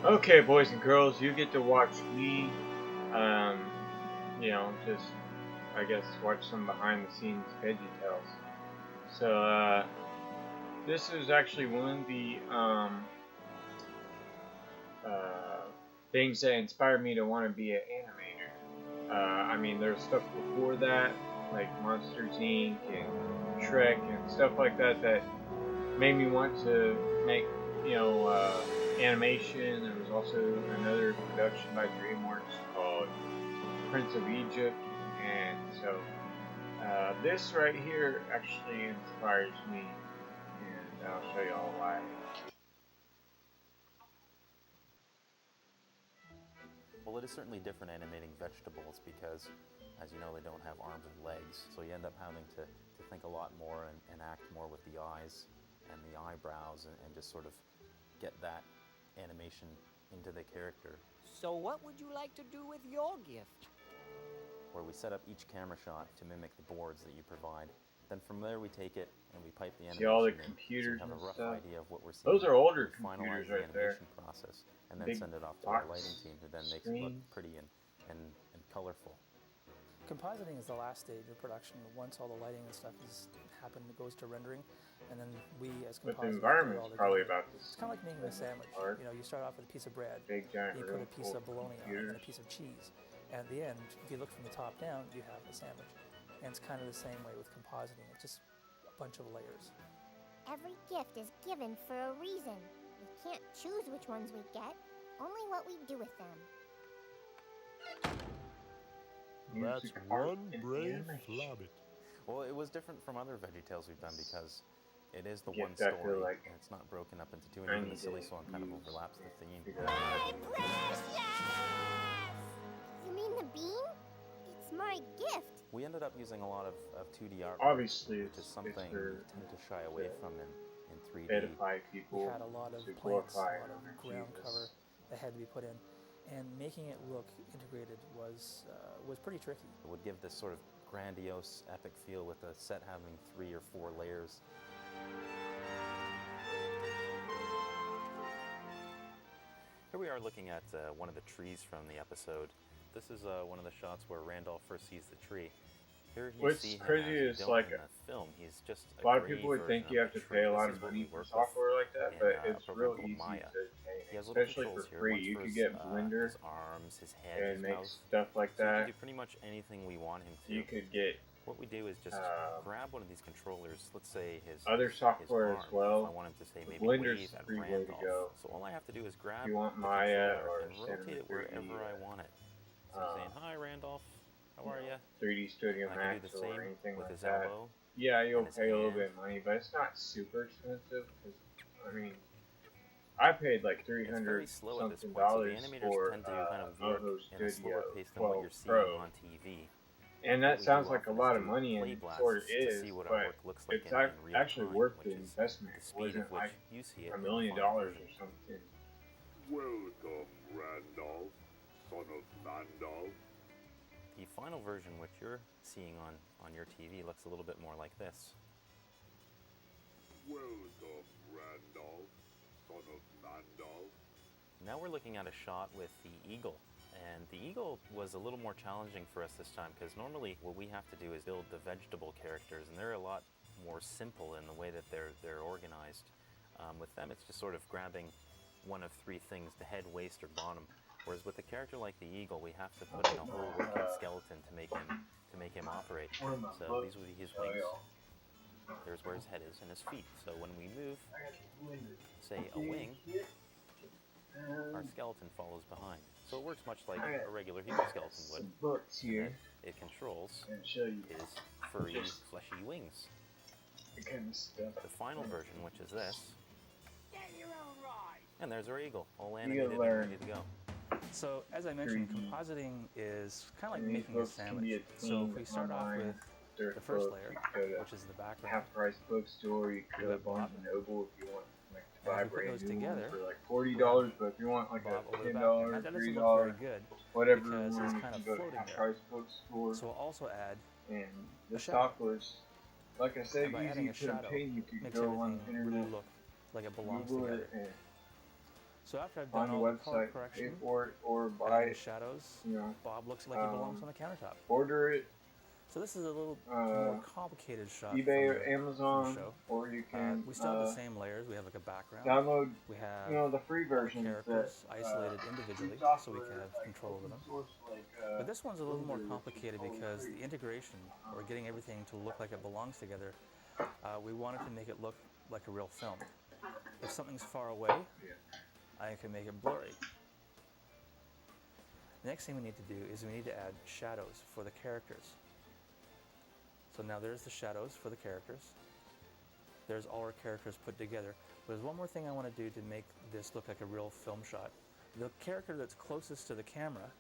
Okay, boys and girls, you get to watch me, just, I guess, watch some behind the scenes Veggie Tales. So, this is actually one of the, things that inspired me to want to be an animator. I mean, there's stuff before that, like Monsters Inc. and Shrek and stuff like that, that made me want to make, animation. There was also another production by DreamWorks called Prince of Egypt, and so this right here actually inspires me, and I'll show you all why. Well, it is certainly different animating vegetables because, as you know, they don't have arms or legs, so you end up having to think a lot more and act more with the eyes and the eyebrows and just sort of get that animation into the character. So what would you like to do with your gift? Where we set up each camera shot to mimic the boards that you provide. Then from there we take it and we pipe the animation. See all the computers so we have a rough stuff? idea of what we're seeing. Those are older we computers finalize right the animation process and then send it off to our lighting team, who then makes it look pretty and colorful. Compositing is the last stage of production. Once all the lighting and stuff has happened, it goes to rendering, and then we, as compositors, but the environment's probably about this. It's kind of like making a sandwich. You know, you start off with a piece of bread, big giant you put a piece of bologna on it, and a piece of cheese, and at the end, if you look from the top down, you have a sandwich. And it's kind of the same way with compositing. It's just a bunch of layers. Every gift is given for a reason. We can't choose which ones we get, only what we do with them. That's one brave flobbit. Well, it was different from other Veggie Tales we've done because it is the Yeah, one story, like and it's not broken up into two, and even the silly song kind of overlaps the theme. My precious! You mean the bean? It's my gift. We ended up using a lot of 2D art, obviously, which is something we tend to shy away from in 3D. Edify people. We had a lot of to plants, a glorify lot of ground cover that had to be put in, and making it look integrated was pretty tricky. It would give this sort of grandiose, epic feel with the set having 3 or 4 layers. Here we are looking at one of the trees from the episode. This is one of the shots where Randolph first sees the tree. Here you What's see him crazy as is you like don't in the film. He's just a lot of people would think you have to pay a lot of money for software like that, but it's real easy to obtain, especially for free. You could get Blender his arms, his head, and his make mouth. stuff like So we that. can do pretty much anything we want him to. You could get What we do is just grab one of these controllers, let's say his other software his as arm. well. If I want him to say maybe Blender's wave a at free way to Randolph. go. So all I have to do is grab You want the Maya controller or and rotate it wherever I want it. So saying, hi Randolph, how are you? 3D Studio I can Max do the or same anything with like his that. elbow. Yeah, you'll and his pay a little hand. bit of money, but it's not super expensive. Cause, I mean, I paid like It's very $300 slow at this something point, so the dollars animators for tend to kind of work Oho in a slower Studio pace than what 12 you're seeing Pro. on TV. And What that we sounds do like a often lot is of do money, and play it blasts sort of to is, see what our but work looks like it's in real actually time, worth which the is investment. the It speed wasn't at which like you see it $1 in the million final or version. something. Welcome, Randolph, son of Vandal. The final version, which you're seeing on your TV, looks a little bit more like this. Welcome, Randolph, son of Vandal. Now we're looking at a shot with the eagle. And the eagle was a little more challenging for us this time because normally what we have to do is build the vegetable characters, and they're a lot more simple in the way that they're organized. With them, it's just sort of grabbing one of 3 things: the head, waist, or bottom. Whereas with a character like the eagle, we have to put in a whole working skeleton to make him operate. So these would be his wings. There's where his head is and his feet. So when we move, say, a wing, our skeleton follows behind. So it works much like a regular human skeleton would. Some books here. It controls And show you his furry, fleshy wings. the kind of stuff. The final version, which is this, Get your own ride. and there's our eagle, all You animated and learn. ready to go. So, as I mentioned, 3D. compositing is kind of like And these making a books can be sandwich. So obtained if we start off online. with There's the first books. layer, You can go to which is the background, Half Price Bookstore. You can go to Bob. Barnes and Noble if you want like to And buy if we put brand those new together, ones for like $40. But if you want like Bob a over the $10, background. That doesn't $3, look very good, whatever because one, it's you kind can of go to floating Half there. Price Bookstore. So we'll also add, And a the shadow. stock was, like I said, and by easy adding a to shadow, obtain. You could makes go on everything the really internet, look like it belongs Google together. it, and So after I've on done the all the color website, pay correction, for it, or buy adding it. shadows, You know, Bob looks like he belongs on the countertop. order it. So this is a little more complicated shot eBay or from the Amazon, show. or you can We still have the same layers. We have like a background. download, We have you know, the free all the versions that characters isolated individually, free so we can software, have like control over open them. source, like But this one's a little more Blender, which is complicated totally because free. the integration, or getting everything to look like it belongs together, we wanted to make it look like a real film. If something's far away, I can make it blurry. The next thing we need to do is we need to add shadows for the characters. So now there's the shadows for the characters. There's all our characters put together. But there's one more thing I want to do to make this look like a real film shot. The character that's closest to the camera,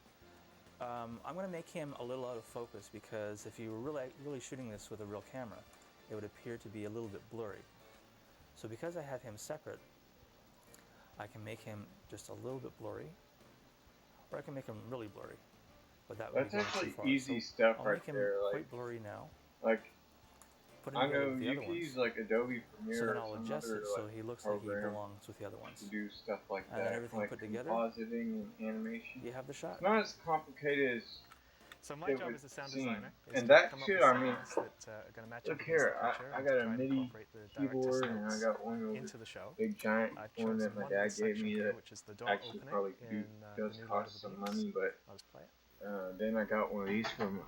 I'm going to make him a little out of focus, because if you were really shooting this with a real camera, it would appear to be a little bit blurry. So because I have him separate, I can make him just a little bit blurry, or I can make him really blurry. But that would That's be going actually too far. easy So stuff I'll right make him there. quite blurry now. Like Put him I together know with the you other can ones. use like Adobe Premiere So then or I'll some adjust other it so like he looks like he program belongs with the other ones. to do stuff like And then that, everything like put together, compositing and animation. You have the shot. It's not as complicated as So my it job would as a sound seem. designer is And to that come up too, with I mean, sounds that are going to match look up against here, the picture I and got to a try and MIDI incorporate the keyboard, and I director's got one over into the show. big giant I've one that chosen my one dad this gave section me here, that which is the door actually opening probably in does the New Lord cost of the some Rings. money, but I'll just play it. then I got one of these from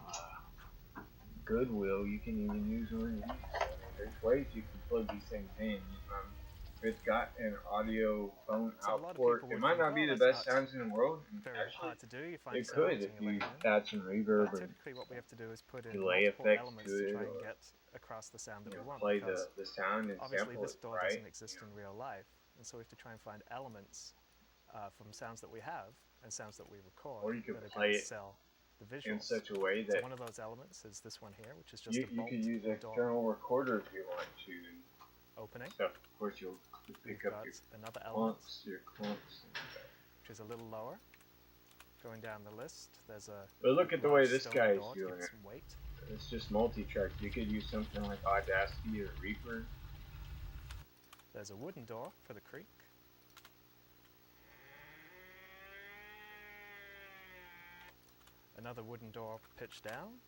Goodwill. You can even use one of these. There's ways you can plug these things in. It's got an audio phone So a lot of output. people It would might think, not be oh, the that's best sounds in the world. And very actually, hard to do. You find it sounds could and if you you let it in. add some reverb But and typically what we have to do is put in delay multiple effects elements to to it, try and or get across the sound that we want. play Because the sound and obviously sample this it, door right? doesn't exist in real life, and so we have to try and find elements from sounds that we have and sounds that we record Or you could that are play going it to sell the visuals. in such a way So that one of those elements is this one here, which is just you a bolt could use door external recorder if you want to. opening. So of course you'll We've pick up got your another element, clumps. which is a little lower. Going down the list, there's a But look at the way large this stone guy is door to doing give it it. some weight. It's just multi-track. You could use something like Audacity or Reaper. There's a wooden door for the creek. Another wooden door pitched down.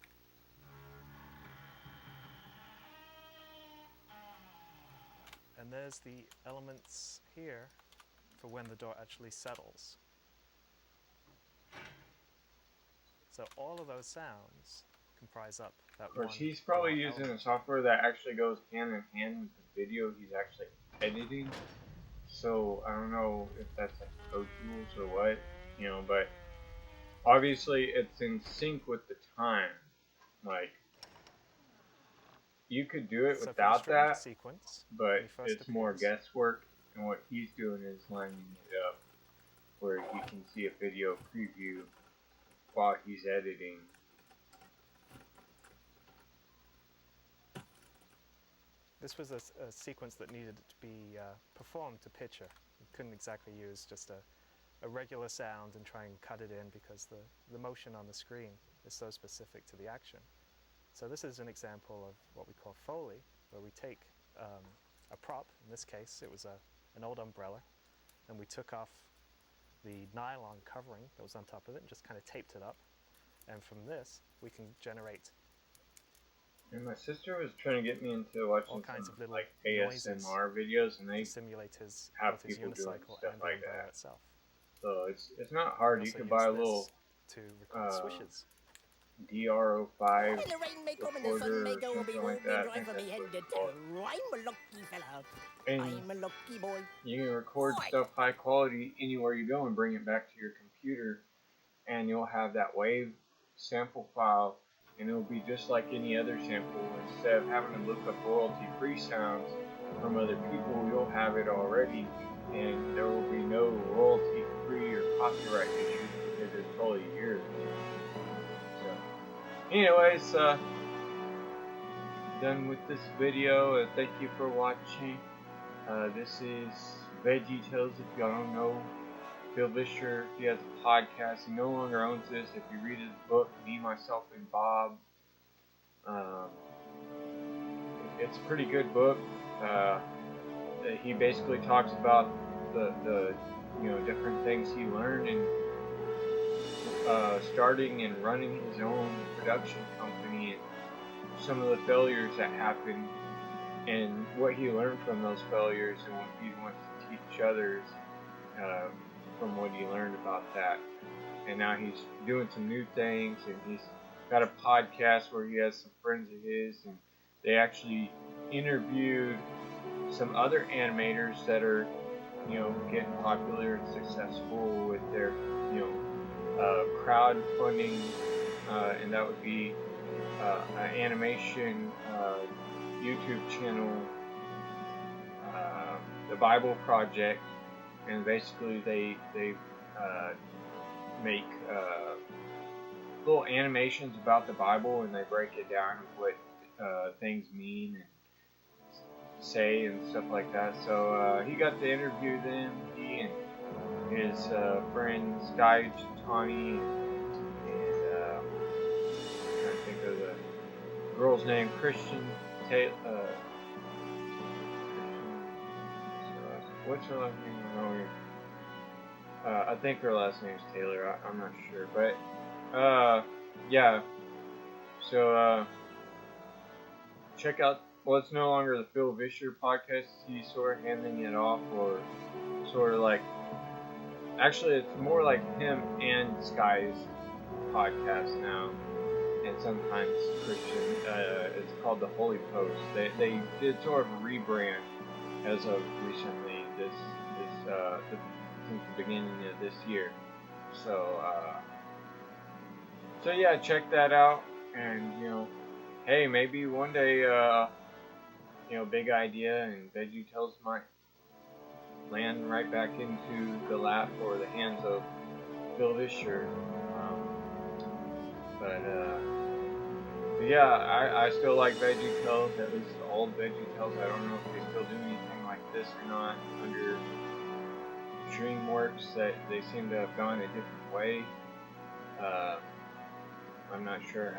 And there's the elements here for when the door actually settles. So all of those sounds comprise up that Of course, one he's probably door using a element. software that actually goes hand in hand with the video he's actually editing. So I don't know if that's like Pro Tools or what, you know, but obviously it's in sync with the time. Like, you could do it So for the without string that, sequence, but when he first it's more appears, guesswork, and what he's doing is lining it up where you can see a video preview while he's editing. this was a sequence that needed to be performed to picture. You couldn't exactly use just a regular sound and try and cut it in because the motion on the screen is so specific to the action. So this is an example of what we call Foley, where we take a prop. In this case, it was an old umbrella, and we took off the nylon covering that was on top of it and just kind of taped it up. And from this, we can generate And my sister was trying to get me into watching all kinds some of little like noises ASMR videos, and to they simulate his, have both his people doing unicycle stuff and the like umbrella that. itself. So it's not hard. You Also could use buy a this little to record swishes. DRO5 And the rain may come and the sun recorder may or go, something be like moving that. I right think from me that's head what to it's called. toe. I'm a lucky fella. And I'm a lucky boy. you can record Boy. stuff high quality anywhere you go and bring it back to your computer, and you'll have that wave sample file, and it'll be just like any other sample. Instead of having to look up royalty-free sounds from other people, you'll have it already, and there will be no royalty-free or copyright issues because it's totally yours. So, anyways, done with this video. Thank you for watching. This is Veggie Tales. If y'all don't know, Bill Vischer, he has a podcast. He no longer owns this. If you read his book, Me, Myself, and Bob, it's a pretty good book. He basically talks about the different things he learned and starting and running his own production company and some of the failures that happened and what he learned from those failures and what he wants to teach others from what he learned about that. And now he's doing some new things, and he's got a podcast where he has some friends of his, and they actually interviewed some other animators that are, getting popular and successful with their, crowdfunding, and that would be an animation YouTube channel, the Bible Project, and basically they make little animations about the Bible, and they break it down what things mean and say and stuff like that. So he got to interview them, he and his friend Sky Tawny, and I'm trying to think of the girl's name, Christian Taylor. What's her last name? I think her last name is Taylor. I'm not sure, but yeah. So check out. Well, it's no longer the Phil Vischer podcast. He's sort of handing it off, or sort of like. Actually, it's more like him and Sky's podcast now, and sometimes Christian. It's called the Holy Post. They did sort of a rebrand as of recently. Since the beginning of this year. So yeah, check that out, and hey, maybe one day Big Idea and Veggie Tales might land right back into the lap or the hands of Phil Vischer. But yeah, I still like Veggie Tales, at least the old Veggie Tales. I don't know if they still do anything like this or not under DreamWorks. That they seem to have gone a different way. I'm not sure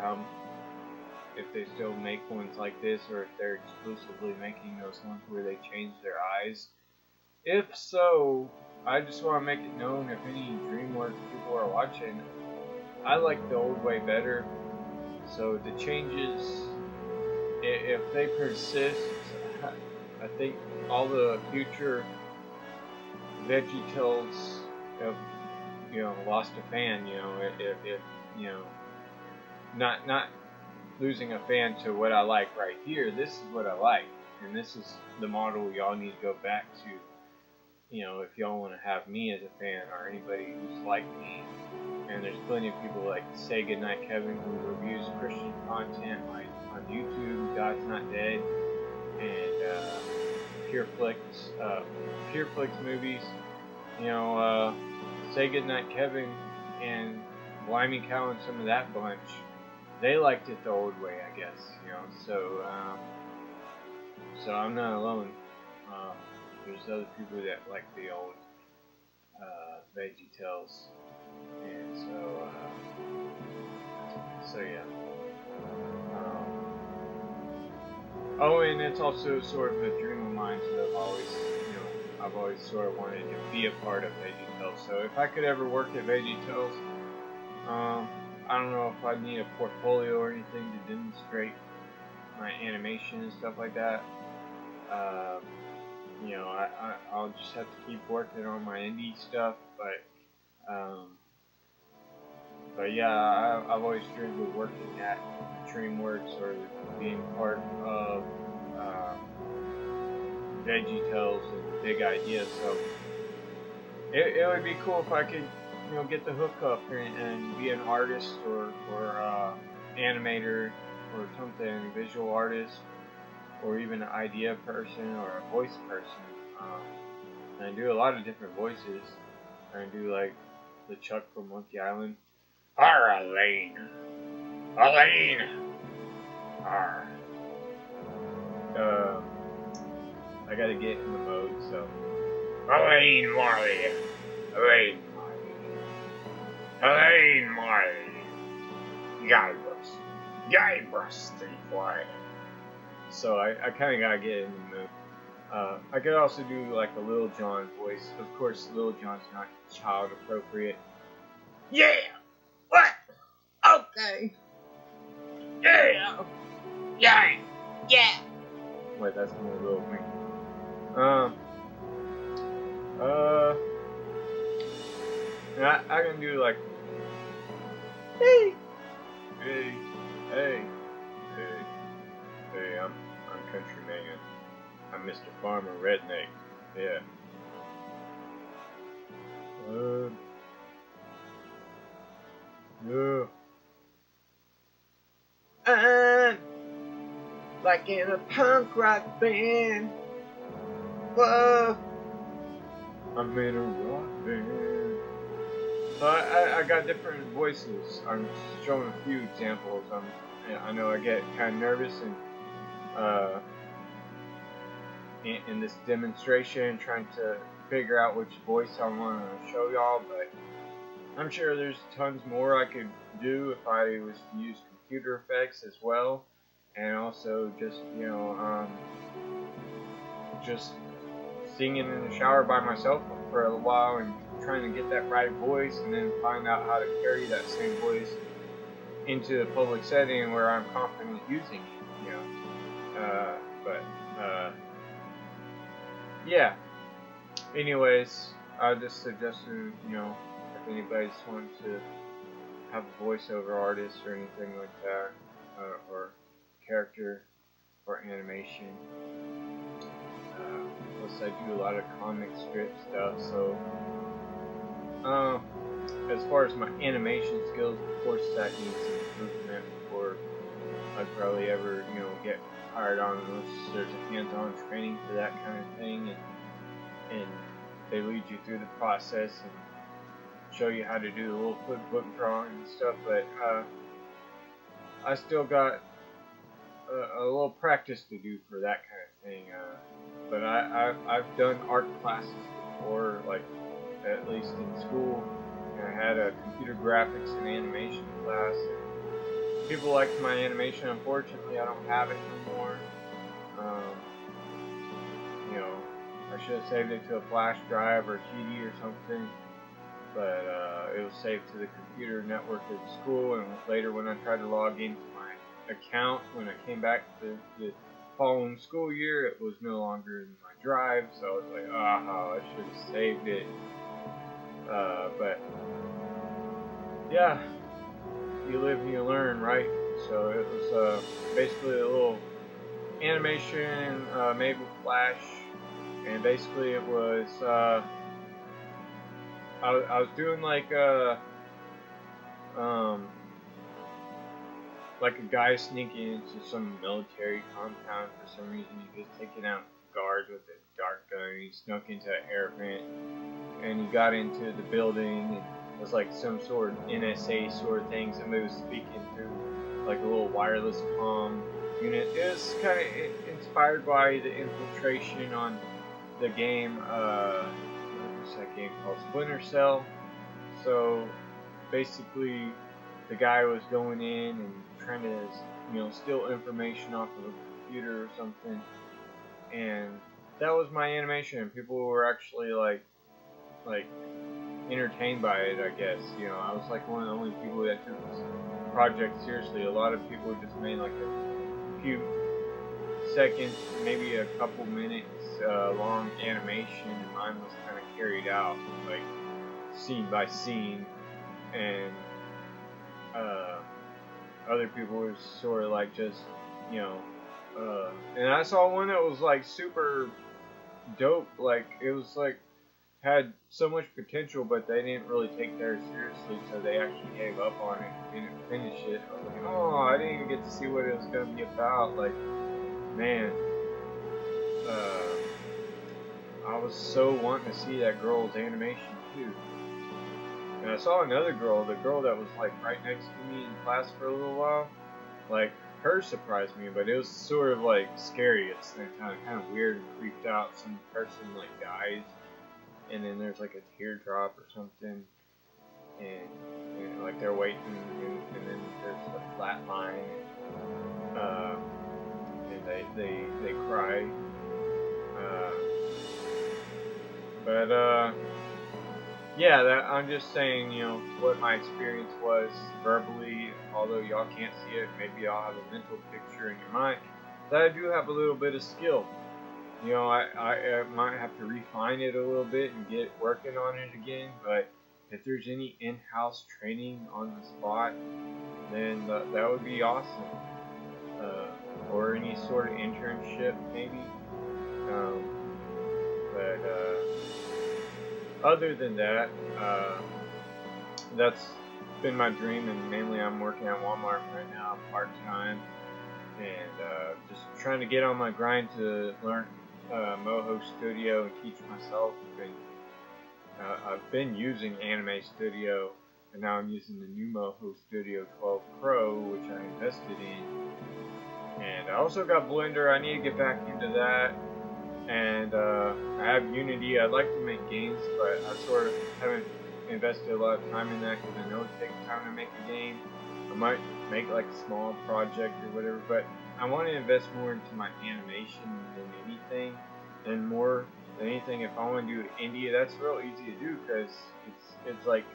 if they still make ones like this, or if they're exclusively making those ones where they change their eyes. If so, I just want to make it known, if any DreamWorks people are watching, I like the old way better. So the changes, if they persist, I think all the future Veggie Tales have, lost a fan. If not losing a fan to what I like right here. This is what I like, and this is the model y'all need to go back to. If y'all want to have me as a fan, or anybody who's like me. And there's plenty of people like Say Goodnight Kevin, who reviews Christian content like on YouTube, God's Not Dead, and PureFlix movies. Say Goodnight Kevin and Blimey Cow and some of that bunch, they liked it the old way, I guess. So I'm not alone. There's other people that like the old Veggie Tales. And so yeah. Oh, and it's also sort of a dream of mine that I've always sort of wanted to be a part of Veggie Tales. So if I could ever work at Veggie Tales, I don't know if I'd need a portfolio or anything to demonstrate my animation and stuff like that. I'll just have to keep working on my indie stuff, but yeah, I've always dreamed of working at DreamWorks or being part of Veggie Tales and Big Ideas. So it would be cool if I could, get the hookup and be an artist or animator or something, a visual artist, or even an idea person or a voice person. And I do a lot of different voices. I do like the Chuck from Monkey Island. Arr, Elaine! Elaine! Arr. I gotta get in the mode, so. Elaine Marley! Elaine Marley! Elaine Marley! Guybrush, 3-4. So I kinda gotta get in the mood. I could also do like a Lil Jon voice. Of course, Lil Jon's not child appropriate. Yeah! What? Okay! Yeah! Yeah! Yeah! Wait, that's more Lil Wayne. I can do like, hey! Hey! Hey! Hey! Hey, I'm Country Man. I'm Mr. Farmer Redneck. Yeah. Yeah. I'm like in a punk rock band. Whoa. I'm in a rock band. So I got different voices. I'm showing a few examples. I know I get kind of nervous in this demonstration trying to figure out which voice I want to show y'all, but I'm sure there's tons more I could do if I was to use computer effects as well, and also just just singing in the shower by myself for a while and trying to get that right voice, and then find out how to carry that same voice into the public setting where I'm confident using it, yeah. Anyways, I just suggested, if anybody just wants to have a voiceover artist or anything like that, or character or animation. Plus, I do a lot of comic strip stuff, so as far as my animation skills, of course, that needs improvement before I'd probably ever, get hired on unless there's a hands-on training for that kind of thing, and they lead you through the process and show you how to do the little flip book drawing and stuff, but I still got a little practice to do for that kind of thing. But I've done art classes before, like at least in school, and I had a computer graphics and animation class. And people liked my animation. Unfortunately, I don't have it anymore. I should have saved it to a flash drive or CD or something, but it was saved to the computer network at the school, and later when I tried to log into my account when I came back the following school year, it was no longer in my drive, so I was like, I should have saved it. But yeah, you live and you learn, right? So it was basically a little animation made with Flash, and basically it was I was doing like a guy sneaking into some military compound for some reason. He was taking out guards with a dart gun, and he snuck into an air vent, and he got into the building, and it was like some sort of NSA sort of thing. Somebody was speaking through like a little wireless comm unit. It was kind of inspired by the infiltration on the game, what's that game called? Splinter Cell. So basically, the guy was going in and trying to, steal information off of a computer or something, and that was my animation. People were actually like entertained by it, I guess. I was like one of the only people that took this project seriously. A lot of people just made like a few seconds, maybe a couple minutes long animation, and mine was kind of carried out like scene by scene, and other people were sort of like just, and I saw one that was like super dope, like it was like had so much potential, but they didn't really take theirs seriously, so they actually gave up on it and didn't finish it. I was like, oh, I didn't even get to see what it was gonna be about. Like, man, I was so wanting to see that girl's animation too. And I saw another girl, the girl that was like right next to me in class for a little while. Like, her surprised me, but it was sort of like scary at the same time, kind of weird and creeped out. Some person like dies, and then there's like a teardrop or something, and like they're waiting, and then there's a flat line, and they cry. Yeah, I'm just saying, you know, what my experience was verbally. Although y'all can't see it, maybe y'all have a mental picture in your mind that I do have a little bit of skill. You know, I might have to refine it a little bit and get working on it again. But if there's any in-house training on the spot, then that would be awesome. Or any sort of internship, maybe. But other than that, that's been my dream, and mainly I'm working at Walmart right now, part-time, and just trying to get on my grind to learn Moho Studio and teach myself. I've been using Anime Studio, and now I'm using the new Moho Studio 12 Pro, which I invested in. And I also got Blender. I need to get back into that. And I have Unity. I'd like to make games, but I sort of haven't invested a lot of time in that because I know it takes time to make a game. I might make like a small project or whatever, but I want to invest more into my animation than anything. And more than anything, if I want to do indie, that's real easy to do because it's like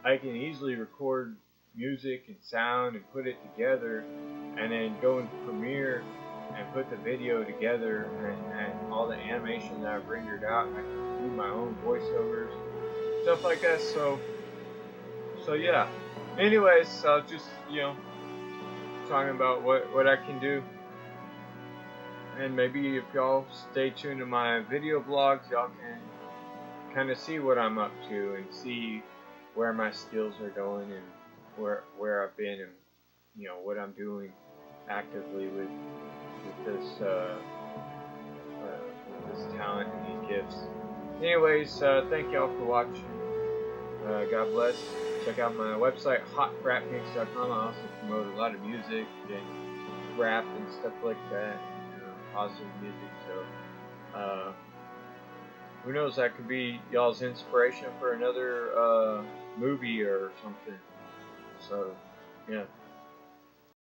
I can easily record music and sound and put it together, and then go into Premiere and put the video together and all the animation that I've rendered out, and I can do my own voiceovers, stuff like that. So yeah. Anyways, just, you know, talking about what I can do. And maybe if y'all stay tuned to my video blogs, y'all can kind of see what I'm up to and see where my skills are going and where I've been and, you know, what I'm doing actively with this talent and these gifts. Anyways, thank y'all for watching. God bless. Check out my website, hotratmix.com. I also promote a lot of music and rap and stuff like that, positive music. So who knows, that could be y'all's inspiration for another movie or something. So yeah.